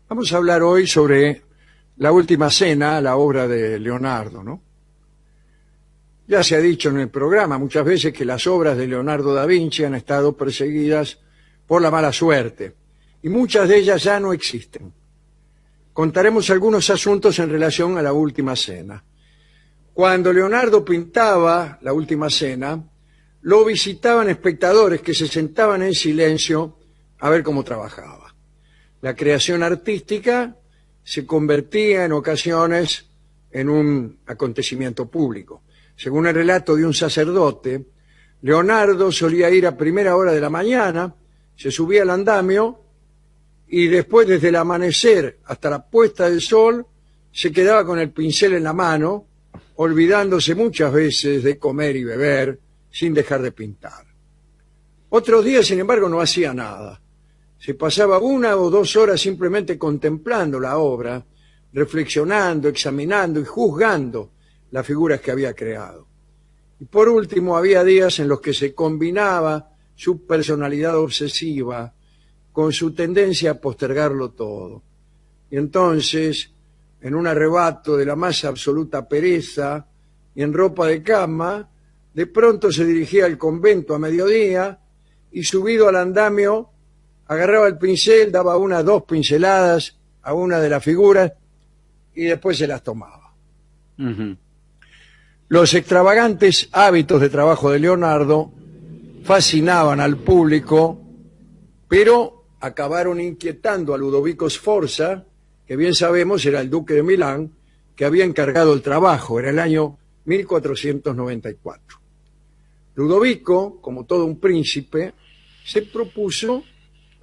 Vamos a hablar hoy sobre La Última Cena, la obra de Leonardo, ¿no? Ya se ha dicho en el programa muchas veces que las obras de Leonardo da Vinci han estado perseguidas por la mala suerte y muchas de ellas ya no existen. Contaremos algunos asuntos en relación a La Última Cena. Cuando Leonardo pintaba La Última Cena, lo visitaban espectadores que se sentaban en silencio a ver cómo trabajaba. La creación artística se convertía en ocasiones en un acontecimiento público. Según el relato de un sacerdote, Leonardo solía ir a primera hora de la mañana, se subía al andamio y después, desde el amanecer hasta la puesta del sol, se quedaba con el pincel en la mano, olvidándose muchas veces de comer y beber sin dejar de pintar. Otros días, sin embargo, no hacía nada. Se pasaba 1 o 2 horas simplemente contemplando la obra, reflexionando, examinando y juzgando las figuras que había creado. Y por último, había días en los que se combinaba su personalidad obsesiva con su tendencia a postergarlo todo. Y entonces, en un arrebato de la más absoluta pereza y en ropa de cama, de pronto se dirigía al convento a mediodía y, subido al andamio, agarraba el pincel, daba 1 o 2 pinceladas a una de las figuras y después se las tomaba. Los extravagantes hábitos de trabajo de Leonardo fascinaban al público, pero acabaron inquietando a Ludovico Sforza, que bien sabemos era el duque de Milán, que había encargado el trabajo en el año 1494. Ludovico, como todo un príncipe, se propuso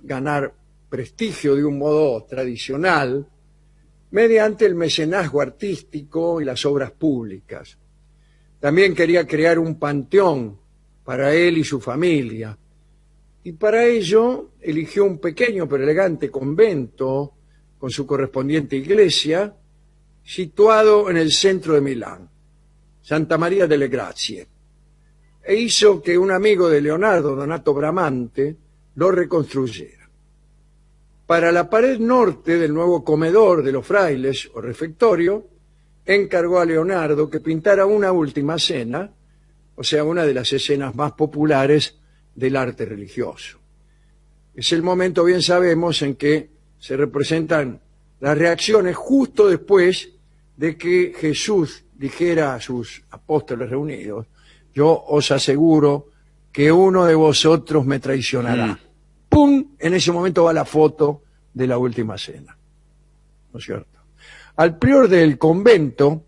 ganar prestigio de un modo tradicional mediante el mecenazgo artístico y las obras públicas. También quería crear un panteón para él y su familia, y para ello eligió un pequeño pero elegante convento con su correspondiente iglesia, situado en el centro de Milán, Santa María delle Grazie, e hizo que un amigo de Leonardo, Donato Bramante, lo reconstruyera. Para la pared norte del nuevo comedor de los frailes o refectorio, encargó a Leonardo que pintara una última cena, o sea, una de las escenas más populares del arte religioso. Es el momento, bien sabemos, en que se representan las reacciones justo después de que Jesús dijera a sus apóstoles reunidos: yo os aseguro que uno de vosotros me traicionará. ¡Pum! En ese momento va la foto de La Última Cena. ¿No es cierto? Al prior del convento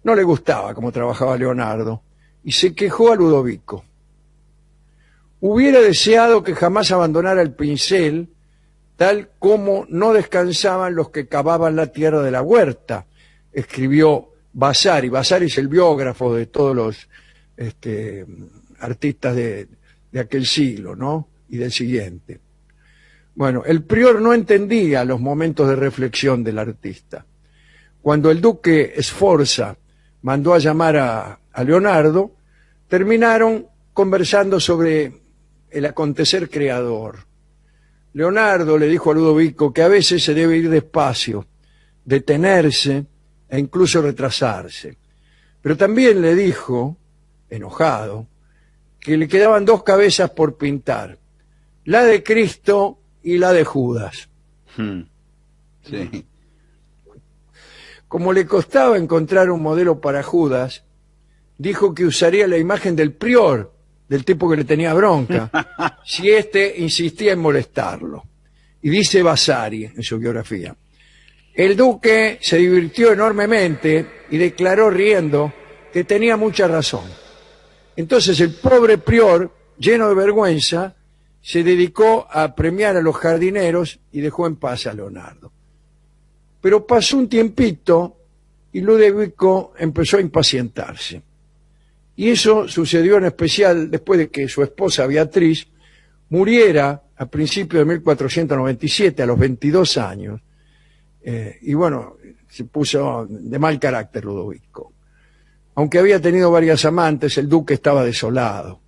no le gustaba cómo trabajaba Leonardo y se quejó a Ludovico. Hubiera deseado que jamás abandonara el pincel, tal como no descansaban los que cavaban la tierra de la huerta, escribió Vasari. Vasari es el biógrafo de todos los artistas de aquel siglo, ¿no? Y del siguiente. Bueno, el prior no entendía los momentos de reflexión del artista. Cuando el duque Sforza mandó a llamar a Leonardo, terminaron conversando sobre el acontecer creador. Leonardo le dijo a Ludovico que a veces se debe ir despacio, detenerse e incluso retrasarse. Pero también le dijo, enojado, que le quedaban 2 cabezas por pintar, la de Cristo y la de Judas. Sí. Como le costaba encontrar un modelo para Judas, dijo que usaría la imagen del prior, del tipo que le tenía bronca, si éste insistía en molestarlo. Y dice Vasari en su biografía: el duque se divirtió enormemente y declaró riendo que tenía mucha razón. Entonces el pobre prior, lleno de vergüenza, se dedicó a premiar a los jardineros y dejó en paz a Leonardo. Pero pasó un tiempito y Ludovico empezó a impacientarse. Y eso sucedió en especial después de que su esposa Beatriz muriera a principios de 1497, a los 22 años. Y bueno, se puso de mal carácter Ludovico. Aunque había tenido varias amantes, el duque estaba desolado.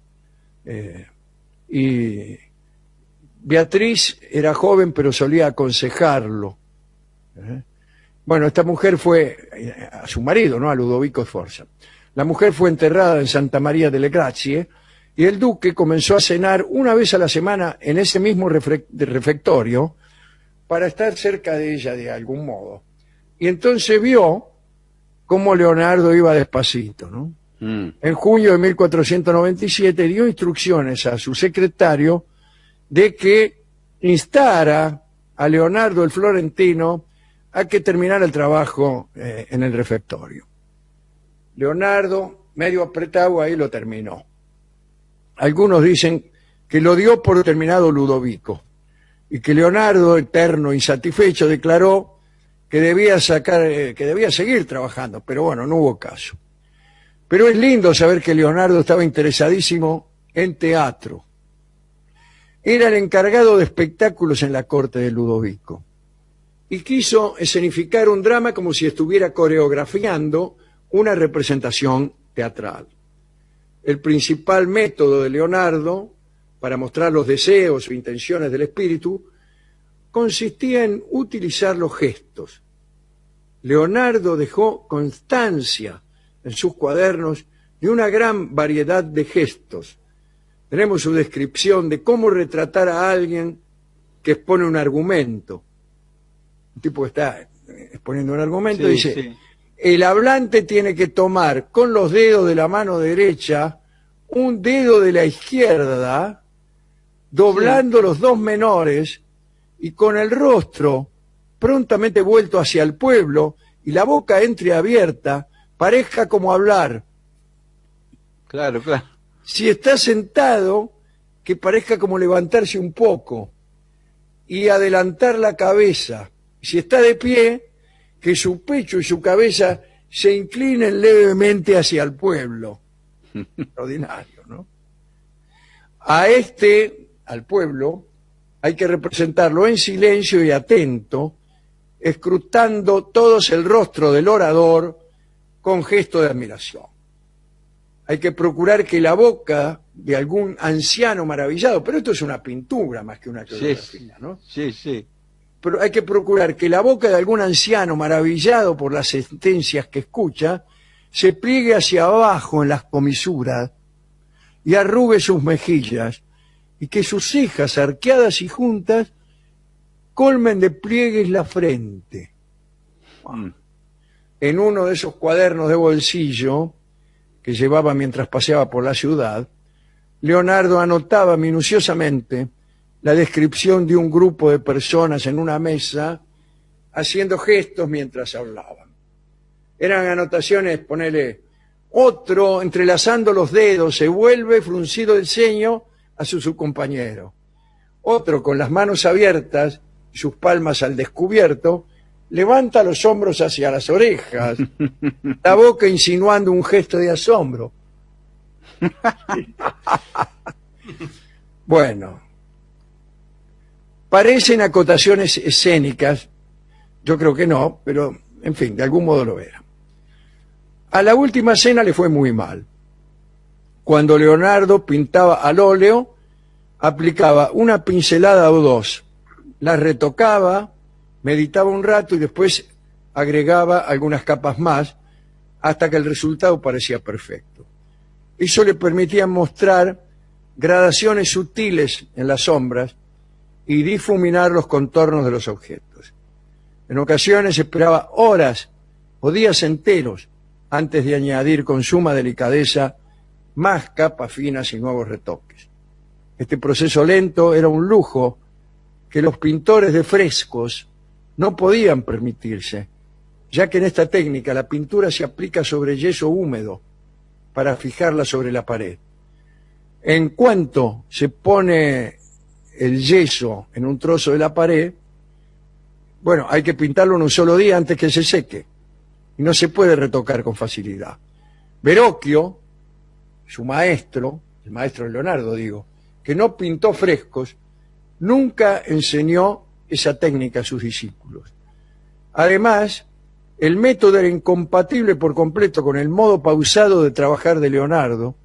Y Beatriz era joven, pero solía aconsejarlo Bueno, esta mujer fue, a su marido, ¿no? A Ludovico Sforza. La mujer fue enterrada en Santa María delle Grazie y el duque comenzó a cenar una vez a la semana en ese mismo refectorio para estar cerca de ella de algún modo. Y entonces vio cómo Leonardo iba despacito, ¿no? En junio de 1497 dio instrucciones a su secretario de que instara a Leonardo el Florentino a que terminara el trabajo en el refectorio. Leonardo, medio apretado, ahí lo terminó. Algunos dicen que lo dio por terminado Ludovico y que Leonardo, eterno insatisfecho, declaró que debía seguir trabajando, pero bueno, no hubo caso. Pero es lindo saber que Leonardo estaba interesadísimo en teatro. Era el encargado de espectáculos en la corte de Ludovico y quiso escenificar un drama como si estuviera coreografiando una representación teatral. El principal método de Leonardo para mostrar los deseos o intenciones del espíritu consistía en utilizar los gestos. Leonardo dejó constancia en sus cuadernos de una gran variedad de gestos. Tenemos su descripción de cómo retratar a alguien que expone un argumento. Un tipo que está exponiendo un argumento dice, sí. El hablante tiene que tomar con los dedos de la mano derecha un dedo de la izquierda, doblando los dos menores y con el rostro prontamente vuelto hacia el pueblo y la boca entreabierta, parezca como hablar. Claro, claro. Si está sentado, que parezca como levantarse un poco y adelantar la cabeza. Si está de pie, que su pecho y su cabeza se inclinen levemente hacia el pueblo. Extraordinario, ¿no? Al pueblo, hay que representarlo en silencio y atento, escrutando todos el rostro del orador con gesto de admiración. Hay que procurar que la boca de algún anciano maravillado, pero esto es una pintura más que una coreografía, ¿no? Sí, sí. Pero hay que procurar que la boca de algún anciano maravillado por las sentencias que escucha se pliegue hacia abajo en las comisuras y arrugue sus mejillas y que sus cejas arqueadas y juntas colmen de pliegues la frente. En uno de esos cuadernos de bolsillo que llevaba mientras paseaba por la ciudad, Leonardo anotaba minuciosamente la descripción de un grupo de personas en una mesa haciendo gestos mientras hablaban. Eran anotaciones, ponele, otro entrelazando los dedos se vuelve fruncido el ceño a su compañero. Otro con las manos abiertas y sus palmas al descubierto levanta los hombros hacia las orejas, la boca insinuando un gesto de asombro. Bueno, parecen acotaciones escénicas, yo creo que no, pero en fin, de algún modo lo era. A la última cena le fue muy mal. Cuando Leonardo pintaba al óleo, aplicaba una pincelada o dos, la retocaba, meditaba un rato y después agregaba algunas capas más hasta que el resultado parecía perfecto. Eso le permitía mostrar gradaciones sutiles en las sombras y difuminar los contornos de los objetos. En ocasiones esperaba horas o días enteros antes de añadir con suma delicadeza más capas finas y nuevos retoques. Este proceso lento era un lujo que los pintores de frescos no podían permitirse, ya que en esta técnica la pintura se aplica sobre yeso húmedo para fijarla sobre la pared. En cuanto se pone el yeso en un trozo de la pared, bueno, hay que pintarlo en un solo día antes que se seque, y no se puede retocar con facilidad. Verrocchio, su maestro, el maestro de Leonardo, digo, que no pintó frescos, nunca enseñó esa técnica a sus discípulos. Además, el método era incompatible por completo con el modo pausado de trabajar de Leonardo,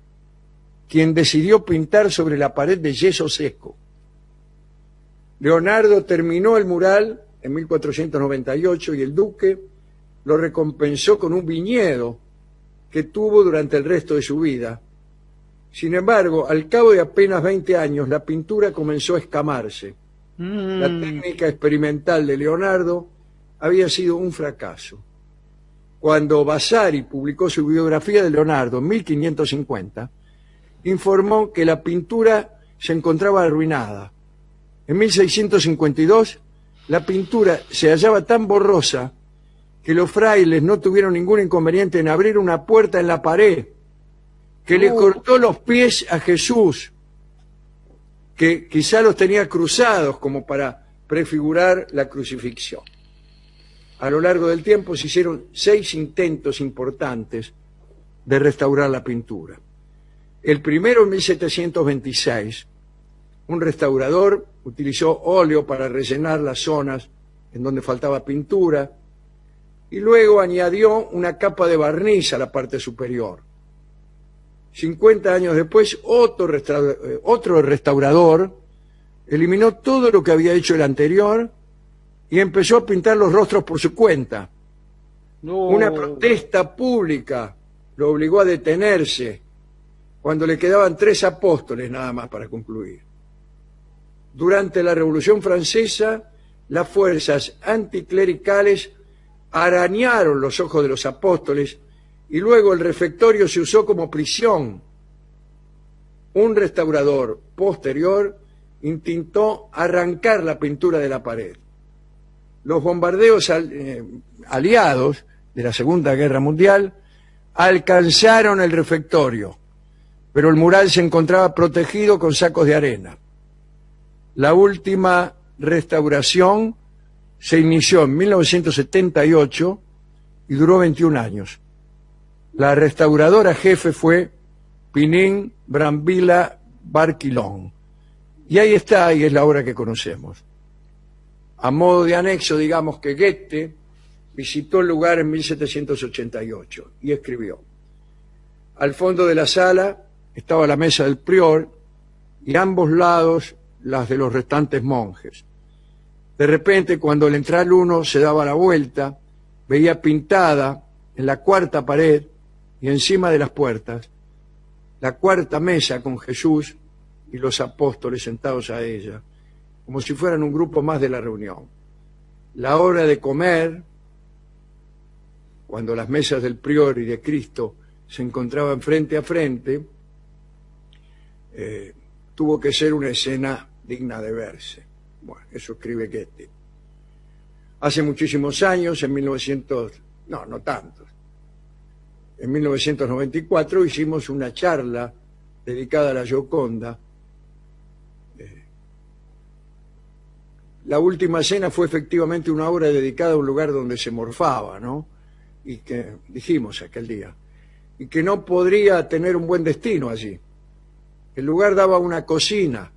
quien decidió pintar sobre la pared de yeso seco. Leonardo terminó el mural en 1498 y el duque lo recompensó con un viñedo que tuvo durante el resto de su vida. Sin embargo, al cabo de apenas 20 años, la pintura comenzó a escamarse. La técnica experimental de Leonardo había sido un fracaso. Cuando Vasari publicó su biografía de Leonardo en 1550, informó que la pintura se encontraba arruinada. En 1652, la pintura se hallaba tan borrosa que los frailes no tuvieron ningún inconveniente en abrir una puerta en la pared que le cortó los pies a Jesús, que quizá los tenía cruzados como para prefigurar la crucifixión. A lo largo del tiempo se hicieron 6 intentos importantes de restaurar la pintura. El primero en 1726, un restaurador utilizó óleo para rellenar las zonas en donde faltaba pintura y luego añadió una capa de barniz a la parte superior. 50 años después, otro restaurador eliminó todo lo que había hecho el anterior y empezó a pintar los rostros por su cuenta. No. Una protesta pública lo obligó a detenerse cuando le quedaban 3 apóstoles nada más para concluir. Durante la Revolución Francesa, las fuerzas anticlericales arañaron los ojos de los apóstoles y luego el refectorio se usó como prisión. Un restaurador posterior intentó arrancar la pintura de la pared. Los bombardeos aliados de la Segunda Guerra Mundial alcanzaron el refectorio, pero el mural se encontraba protegido con sacos de arena. La última restauración se inició en 1978 y duró 21 años. La restauradora jefe fue Pinin Brambilla Barquilón. Y ahí está, y es la obra que conocemos. A modo de anexo, digamos que Goethe visitó el lugar en 1788 y escribió: al fondo de la sala estaba la mesa del prior y a ambos lados las de los restantes monjes. De repente, cuando al entrar uno se daba la vuelta, veía pintada en la cuarta pared y encima de las puertas la cuarta mesa con Jesús y los apóstoles sentados a ella, como si fueran un grupo más de la reunión. La hora de comer, cuando las mesas del prior y de Cristo se encontraban frente a frente, tuvo que ser una escena digna de verse. Bueno, eso escribe Goethe. Hace muchísimos años, en 1994 hicimos una charla dedicada a la Gioconda. La última cena fue efectivamente una obra dedicada a un lugar donde se morfaba, ¿no? Y que dijimos aquel día, y que no podría tener un buen destino allí. El lugar daba una cocina,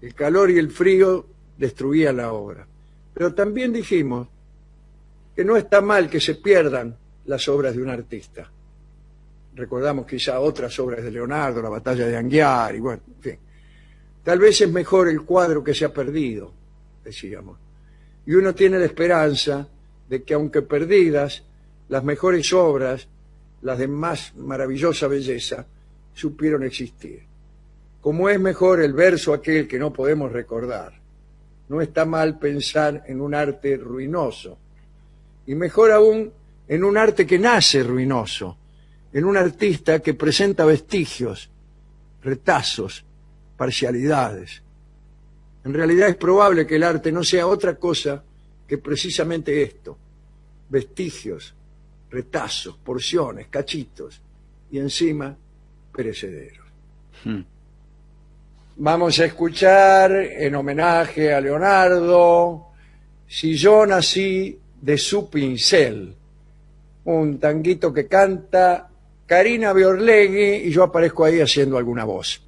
el calor y el frío destruían la obra. Pero también dijimos que no está mal que se pierdan las obras de un artista. Recordamos quizá otras obras de Leonardo, la batalla de Anghiari, bueno, en fin. Tal vez es mejor el cuadro que se ha perdido, decíamos. Y uno tiene la esperanza de que, aunque perdidas, las mejores obras, las de más maravillosa belleza, supieron existir. Como es mejor el verso aquel que no podemos recordar, no está mal pensar en un arte ruinoso, y mejor aún en un arte que nace ruinoso, en un artista que presenta vestigios, retazos, parcialidades. En realidad es probable que el arte no sea otra cosa que precisamente esto: vestigios, retazos, porciones, cachitos, y encima perecederos. Vamos a escuchar, en homenaje a Leonardo, Si yo nací de su pincel, un tanguito que canta Karina Biorlegui y yo aparezco ahí haciendo alguna voz.